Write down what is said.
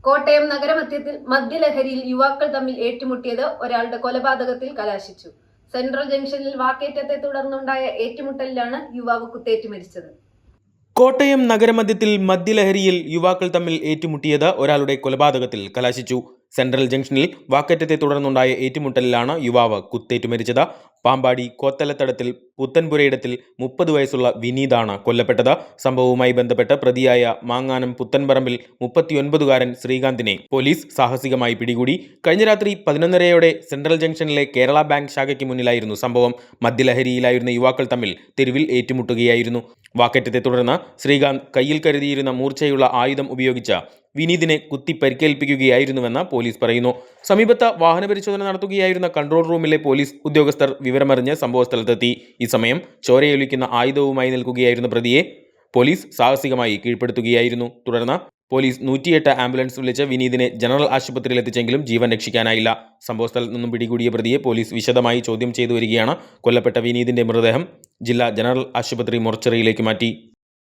കോട്ടയം നഗരമധ്യത്തിൽ മദ്യലഹരിയിൽ യുവാക്കൾ തമ്മിൽ ഏറ്റുമുട്ടിയത് ഒരാളുടെ കൊലപാതകത്തിൽ കലാശിച്ചു. സെൻട്രൽ ജംഗ്ഷനിൽ വാക്കേറ്റത്തെ തുടർന്നുണ്ടായ ഏറ്റുമുട്ടലിലാണ് യുവാവ് കുത്തേറ്റ് മരിച്ചത്. കോട്ടയം നഗരമധ്യത്തിൽ മദ്യലഹരിയിൽ യുവാക്കൾ തമ്മിൽ ഏറ്റുമുട്ടിയത് ഒരാളുടെ കൊലപാതകത്തിൽ കലാശിച്ചു. സെൻട്രൽ ജംഗ്ഷനിൽ വാക്കേറ്റത്തെ തുടർന്നുണ്ടായ ഏറ്റുമുട്ടലിലാണ് യുവാവ് കുത്തേറ്റ് മരിച്ചത്. പാമ്പാടി കോത്തലത്തടത്തിൽ പുത്തൻപുരയിടത്തിൽ 30 വയസ്സുള്ള വിനീതാണ് കൊല്ലപ്പെട്ടത്. സംഭവവുമായി ബന്ധപ്പെട്ട് പ്രതിയായ മാങ്ങാനം പുത്തൻപറമ്പിൽ 39-കാരൻ ശ്രീകാന്തിനെ പോലീസ് സാഹസികമായി പിടികൂടി. കഴിഞ്ഞ രാത്രി 11:30-യോടെ സെൻട്രൽ ജംഗ്ഷനിലെ കേരള ബാങ്ക് ശാഖയ്ക്ക് മുന്നിലായിരുന്നു സംഭവം. മദ്യലഹരിയിലായിരുന്ന യുവാക്കൾ തമ്മിൽ തെരുവിൽ ഏറ്റുമുട്ടുകയായിരുന്നു. വാക്കേറ്റത്തെ തുടർന്ന് ശ്രീകാന്ത് കയ്യിൽ കരുതിയിരുന്ന മൂർച്ചയുള്ള ആയുധം ഉപയോഗിച്ച് വിനീതിനെ കുത്തി പരിക്കേൽപ്പിക്കുകയായിരുന്നുവെന്ന് പോലീസ് പറയുന്നു. സമീപത്ത് വാഹന പരിശോധന നടത്തുകയായിരുന്ന കൺട്രോൾ റൂമിലെ പോലീസ് ഉദ്യോഗസ്ഥർ വിവരമറിഞ്ഞ് സംഭവസ്ഥലത്തെത്തി. ഈ സമയം ചോരയൊലിക്കുന്ന ആയുധവുമായി നിൽക്കുകയായിരുന്ന പ്രതിയെ പോലീസ് സാഹസികമായി കീഴ്പ്പെടുത്തുകയായിരുന്നു. തുടർന്ന് പോലീസ് 108 ആംബുലൻസ് വിളിച്ച് വിനീതിനെ ജനറൽ ആശുപത്രിയിൽ എത്തിച്ചെങ്കിലും ജീവൻ രക്ഷിക്കാനായില്ല. സംഭവസ്ഥലത്ത് നിന്നും പിടികൂടിയ പ്രതിയെ പോലീസ് വിശദമായി ചോദ്യം ചെയ്തു വരികയാണ്. കൊല്ലപ്പെട്ട വിനീതിന്റെ മൃതദേഹം ജില്ലാ ജനറൽ ആശുപത്രി മോർച്ചറിയിലേക്ക് മാറ്റി.